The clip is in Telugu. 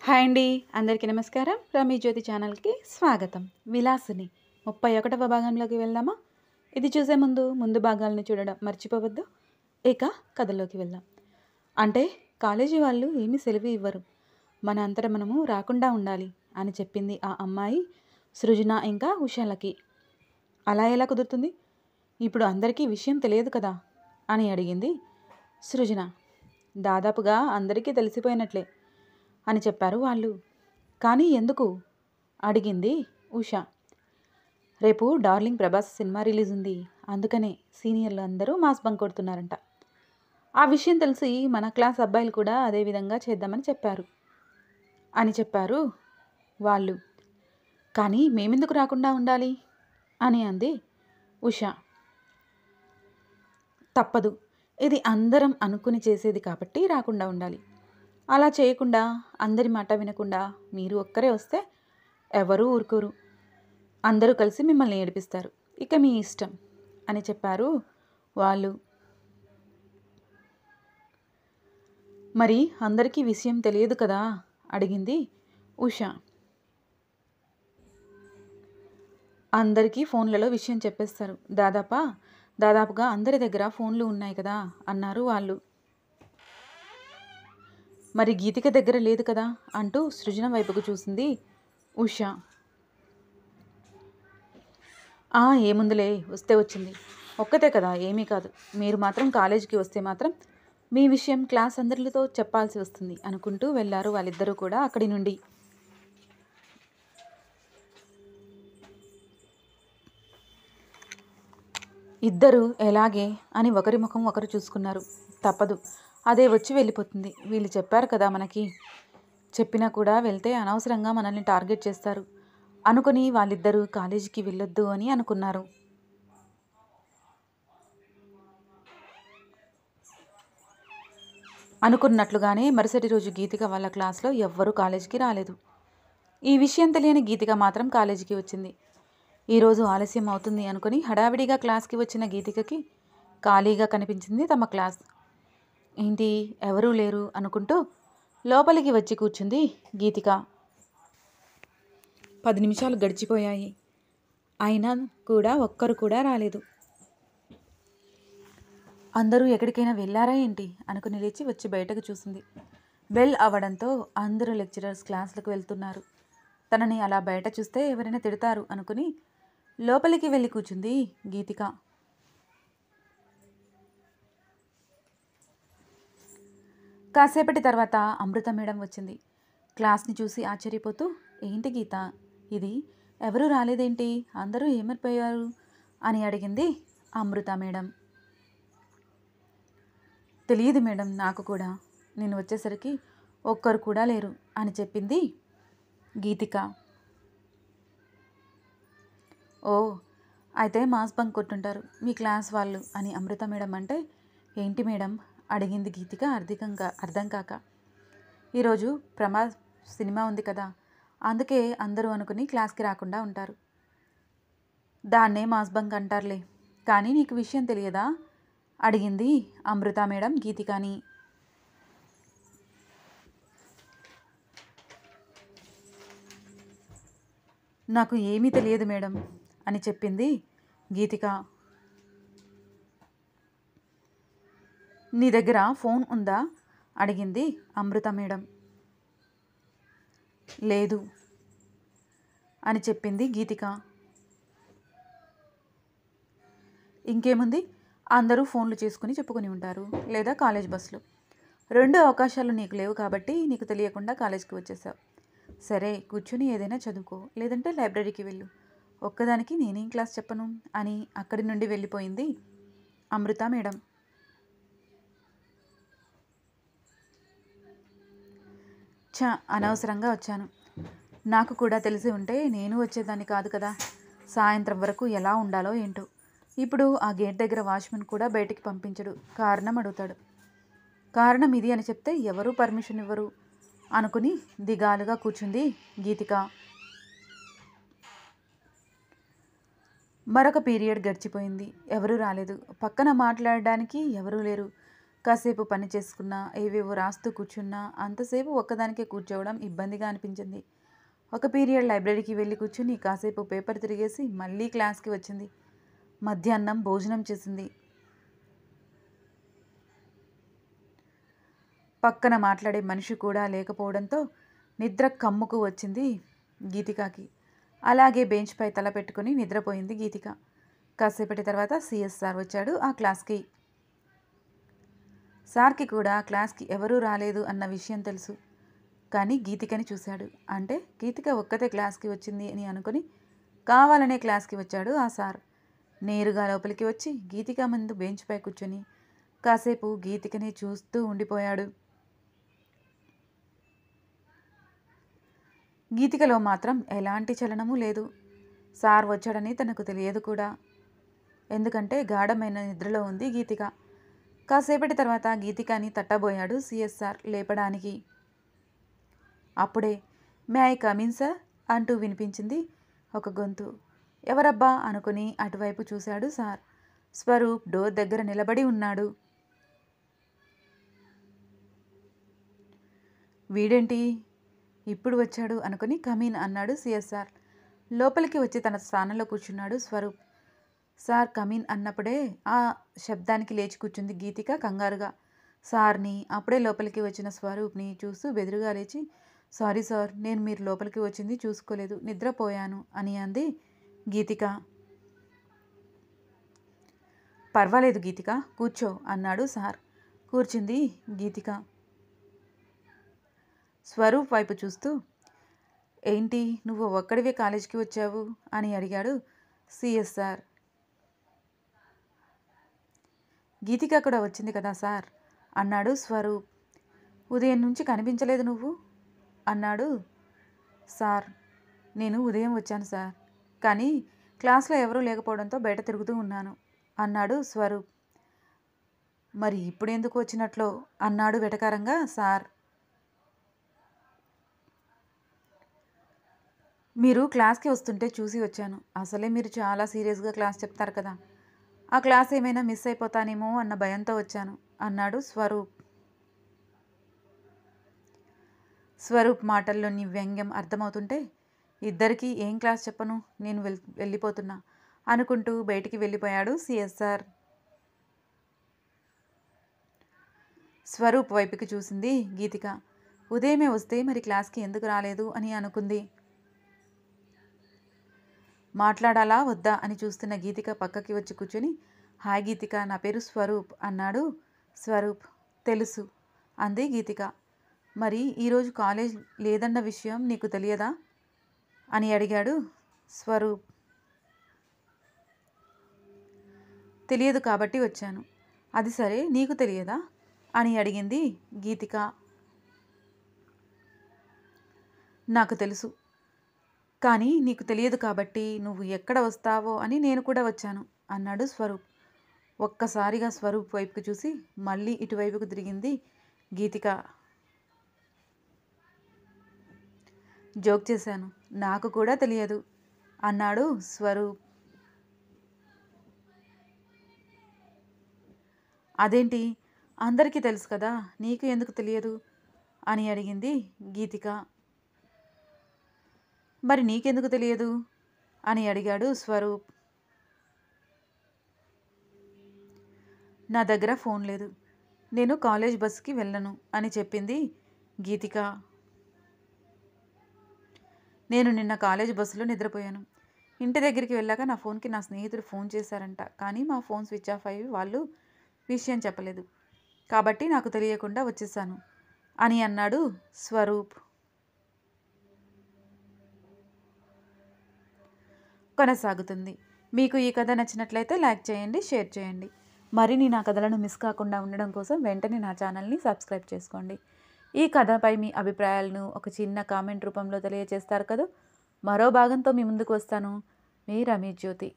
హాయ్ అండి. అందరికీ నమస్కారం. రమీ జ్యోతి ఛానల్‌కి స్వాగతం. విలాసిని 31వ భాగంలోకి వెళ్దామా? ఇది చూసే ముందు భాగాలను చూడడం మర్చిపోవద్దు. ఇక కథలోకి వెళ్దాం. అంటే కాలేజీ వాళ్ళు ఏమీ సెలవు ఇవ్వరు. మన అంతట మనము రాకుండా ఉండాలి అని చెప్పింది ఆ అమ్మాయి సృజన ఇంకా ఉషాలకి. అలా ఎలా కుదురుతుంది? ఇప్పుడు అందరికీ విషయం తెలియదు కదా అని అడిగింది సృజన. దాదాపుగా అందరికీ తెలిసిపోయినట్లే అని చెప్పారు వాళ్ళు. కానీ ఎందుకు అడిగింది ఉష. రేపు డార్లింగ్ ప్రభాస్ సినిమా రిలీజ్ ఉంది, అందుకనే సీనియర్లు అందరూ మాస్ బంక్ కొడుతున్నారంట. ఆ విషయం తెలిసి మన క్లాస్ అబ్బాయిలు కూడా అదే విధంగా చేద్దామని చెప్పారు వాళ్ళు. కానీ మేమెందుకు రాకుండా ఉండాలి అని అంది ఉష. తప్పదు, ఇది అందరం అనుకుని చేసేది కాబట్టి రాకుండా ఉండాలి. అలా చేయకుండా అందరి మాట వినకుండా మీరు ఒక్కరే వస్తే ఎవరూ ఊరుకోరు. అందరూ కలిసి మిమ్మల్ని ఏడిపిస్తారు. ఇక మీ ఇష్టం అని చెప్పారు వాళ్ళు. మరి అందరికీ విషయం తెలియదు కదా అడిగింది ఉష. అందరికీ ఫోన్లలో విషయం చెప్పేస్తారు. దాదాపుగా అందరి దగ్గర ఫోన్లు ఉన్నాయి కదా అన్నారు వాళ్ళు. మరి గీతిక దగ్గర లేదు కదా అంటూ సృజన వైపుకు చూసింది ఉష. ఏముందిలే, వస్తే వచ్చింది, ఒక్కతే కదా, ఏమీ కాదు. మీరు మాత్రం కాలేజీకి వస్తే మాత్రం మీ విషయం క్లాస్ అందరితో చెప్పాల్సి వస్తుంది అనుకుంటూ వెళ్ళారు వాళ్ళిద్దరూ కూడా అక్కడి నుండి. ఇద్దరు ఎలాగే అని ఒకరి ముఖం ఒకరు చూసుకున్నారు. తప్పదు, అదే వచ్చి వెళ్ళిపోతుంది. వీళ్ళు చెప్పారు కదా మనకి, చెప్పినా కూడా వెళ్తే అనవసరంగా మనల్ని టార్గెట్ చేస్తారు అనుకుని వాళ్ళిద్దరూ కాలేజీకి వెళ్ళొద్దు అని అనుకున్నారు. అనుకున్నట్లుగానే మరుసటి రోజు గీతిక వాళ్ళ క్లాస్లో ఎవ్వరూ కాలేజీకి రాలేదు. ఈ విషయం తెలియని గీతిక మాత్రం కాలేజీకి వచ్చింది. ఈరోజు ఆలస్యం అవుతుంది అనుకుని హడావిడిగా క్లాస్కి వచ్చిన గీతికకి ఖాళీగా కనిపించింది తమ క్లాస్. ఏంటి ఎవరూ లేరు అనుకుంటూ లోపలికి వచ్చి కూర్చుంది గీతిక. 10 నిమిషాలు గడిచిపోయాయి, అయినా కూడా ఒక్కరు కూడా రాలేదు. అందరూ ఎక్కడికైనా వెళ్ళారా ఏంటి అనుకుని లేచి వచ్చి బయటకు చూసింది. బెల్ అవ్వడంతో అందరూ లెక్చరర్స్ క్లాసులకు వెళ్తున్నారు. తనని అలా బయట చూస్తే ఎవరైనా తిడతారు అనుకుని లోపలికి వెళ్ళి కూర్చుంది గీతిక. కాసేపటి తర్వాత అమృత మేడం వచ్చింది. క్లాస్ని చూసి ఆశ్చర్యపోతూ, ఏంటి గీత ఇది, ఎవరూ రాలేదేంటి, అందరూ ఏమైపోయారు అని అడిగింది అమృత మేడం. తెలియదు మేడం, నాకు కూడా. నేను వచ్చేసరికి ఒక్కరు కూడా లేరు అని చెప్పింది గీతిక. ఓ, అయితే మాస్ బంక్ కొట్టుంటారు మీ క్లాస్ వాళ్ళు అని అమృత మేడం అంటే, ఏంటి మేడం అడిగింది గీతిక అర్థం కాక. ఈరోజు ప్రమాద్ సినిమా ఉంది కదా, అందుకే అందరూ అనుకుని క్లాస్కి రాకుండా ఉంటారు. దాన్నే మాస్ బంక్ అంటారులే. కానీ నీకు విషయం తెలియదా అడిగింది అమృత మేడం గీతికని. నాకు ఏమీ తెలియదు మేడం అని చెప్పింది గీతిక. నీ దగ్గర ఫోన్ ఉందా అడిగింది అమృత మేడం. లేదు అని చెప్పింది గీతిక. ఇంకేముంది, అందరూ ఫోన్లు చేసుకుని చెప్పుకొని ఉంటారు, లేదా కాలేజ్ బస్సులో. 2 అవకాశాలు నీకు లేవు కాబట్టి నీకు తెలియకుండా కాలేజ్కి వచ్చేసావు. సరే కూర్చొని ఏదైనా చదువుకో, లేదంటే లైబ్రరీకి వెళ్ళు. ఒక్కదానికి నేనేం క్లాస్ చెప్పను అని అక్కడి నుండి వెళ్ళిపోయింది అమృత మేడం. అనవసరంగా వచ్చాను. నాకు కూడా తెలిసి ఉంటే నేను వచ్చేదాన్ని కాదు కదా. సాయంత్రం వరకు ఎలా ఉండాలో ఏంటో. ఇప్పుడు ఆ గేట్ దగ్గర వాచ్మెన్ కూడా బయటికి పంపించడు, కారణం అడుగుతాడు. కారణం ఇది అని చెప్తే ఎవరూ పర్మిషన్ ఇవ్వరు అనుకుని దిగాలుగా కూర్చుంది గీతిక. మరొక పీరియడ్ గడిచిపోయింది. ఎవరూ రాలేదు. పక్కన మాట్లాడడానికి ఎవరూ లేరు. కాసేపు పని చేసుకున్నా, ఏవేవో రాస్తూ కూర్చున్నా అంతసేపు ఒక్కదానికే కూర్చోవడం ఇబ్బందిగా అనిపించింది. ఒక పీరియడ్ లైబ్రరీకి వెళ్ళి కూర్చుని కాసేపు పేపర్ తిరిగేసి మళ్ళీ క్లాస్కి వచ్చింది. మధ్యాహ్నం భోజనం చేసింది. పక్కన మాట్లాడే మనిషి కూడా లేకపోవడంతో నిద్ర కమ్ముకు వచ్చింది గీతికకి. అలాగే బెంచ్పై తల పెట్టుకుని నిద్రపోయింది గీతిక. కాసేపటి తర్వాత సిఎస్ సార్ వచ్చాడు ఆ క్లాస్కి. సార్కి కూడా క్లాస్కి ఎవరూ రాలేదు అన్న విషయం తెలుసు. కానీ గీతికని చూశాడు. అంటే గీతిక ఒక్కతే క్లాస్కి వచ్చింది అని అనుకుని కావాలనే క్లాస్కి వచ్చాడు ఆ సార్. నేరుగా లోపలికి వచ్చి గీతిక ముందు బెంచ్పై కూర్చొని కాసేపు గీతికని చూస్తూ ఉండిపోయాడు. గీతికలో మాత్రం ఎలాంటి చలనము లేదు. సార్ వచ్చాడని తనకు తెలియదు కూడా. ఎందుకంటే గాఢమైన నిద్రలో ఉంది గీతిక. కాసేపటి తర్వాత గీతికని తట్టబోయాడు సిఎస్ఆర్ లేపడానికి. అప్పుడే మే ఐ కమిన్ సార్ అంటూ వినిపించింది ఒక గొంతు. ఎవరబ్బా అనుకుని అటువైపు చూశాడు సార్. స్వరూప్ డోర్ దగ్గర నిలబడి ఉన్నాడు. వీడేంటి ఇప్పుడు వచ్చాడు అనుకుని కమీన్ అన్నాడు సిఎస్ఆర్. లోపలికి వచ్చి తన స్థానంలో కూర్చున్నాడు స్వరూప్. సార్ కమీన్ అన్నప్పుడే ఆ శబ్దానికి లేచి కూర్చుంది గీతిక కంగారుగా. సార్ని, అప్పుడే లోపలికి వచ్చిన స్వరూప్ని చూస్తూ బెదురుగా లేచి, సారీ సార్, నేను మీరు లోపలికి వచ్చింది చూసుకోలేదు, నిద్రపోయాను అని అంది గీతిక. పర్వాలేదు గీతిక, కూర్చో అన్నాడు సార్. కూర్చుంది గీతిక. స్వరూప్ వైపు చూస్తూ, ఏంటి నువ్వు ఒక్కడివే కాలేజీకి వచ్చావు అని అడిగాడు సిఎస్ఆర్. గీతిక కూడా వచ్చింది కదా సార్ అన్నాడు స్వరూప్. ఉదయం నుంచి కనిపించలేదు నువ్వు అన్నాడు సార్. నేను ఉదయం వచ్చాను సార్, కానీ క్లాస్లో ఎవరూ లేకపోవడంతో బయట తిరుగుతూ ఉన్నాను అన్నాడు స్వరూప్. మరి ఇప్పుడెందుకు వచ్చినట్లో అన్నాడు వెటకారంగా సార్. మీరు క్లాస్కి వస్తుంటే చూసి వచ్చాను. అసలే మీరు చాలా సీరియస్గా క్లాస్ చెప్తారు కదా, ఆ క్లాస్ ఏమైనా మిస్ అయిపోతానేమో అన్న భయంతో వచ్చాను అన్నాడు స్వరూప్. స్వరూప్ మాటల్లోని వ్యంగ్యం అర్థమవుతుంటే ఇద్దరికీ ఏం క్లాస్ చెప్పను, నేను వెళ్ళిపోతున్నా అనుకుంటూ బయటికి వెళ్ళిపోయాడు సిఎస్ఆర్. స్వరూప్ వైపుకి చూసింది గీతిక. ఉదయమే వస్తే మరి క్లాస్కి ఎందుకు రాలేదు అని అనుకుంది. మాట్లాడాలా వద్దా అని చూస్తున్న గీతిక పక్కకి వచ్చి కూర్చొని, హాయ్ గీతిక, నా పేరు స్వరూప్ అన్నాడు స్వరూప్. తెలుసు అంది గీతిక. మరి ఈరోజు కాలేజ్ లేదన్న విషయం నీకు తెలియదా అని అడిగాడు స్వరూప్. తెలియదు కాబట్టి వచ్చాను. అది సరే, నీకు తెలియదా అని అడిగింది గీతిక. నాకు తెలుసు, కానీ నీకు తెలియదు కాబట్టి నువ్వు ఎక్కడ వస్తావో అని నేను కూడా వచ్చాను అన్నాడు స్వరూప్. ఒక్కసారిగా స్వరూప్ వైపుకి చూసి మళ్ళీ ఇటువైపుకు తిరిగింది గీతిక. జోక్ చేశాను, నాకు కూడా తెలియదు అన్నాడు స్వరూప్. అదేంటి, అందరికీ తెలుసు కదా, నీకు ఎందుకు తెలియదు అని అడిగింది గీతిక. మరి నీకెందుకు తెలియదు అని అడిగాడు స్వరూప్. నా దగ్గర ఫోన్ లేదు, నేను కాలేజ్ బస్కి వెళ్ళను అని చెప్పింది గీతిక. నేను నిన్న కాలేజ్ బస్సులో నిద్రపోయాను. ఇంటి దగ్గరికి వెళ్ళాక నా ఫోన్కి నా స్నేహితుడు ఫోన్ చేశారంట, కానీ మా ఫోన్ స్విచ్ ఆఫ్ అయ్యి వాళ్ళు విషయం చెప్పలేదు, కాబట్టి నాకు తెలియకుండా వచ్చేసాను అని అన్నాడు స్వరూప్. కొనసాగుతుంది. మీకు ఈ కథ నచ్చినట్లయితే లైక్ చేయండి, షేర్ చేయండి. మరిన్ని నా కథలను మిస్ కాకుండా ఉండడం కోసం వెంటనే నా ఛానల్ని సబ్స్క్రైబ్ చేసుకోండి. ఈ కథపై మీ అభిప్రాయాలను ఒక చిన్న కామెంట్ రూపంలో తెలియజేస్తారు కదా. మరో భాగంతో మీ ముందుకు వస్తాను. మీ రమేష్ జ్యోతి.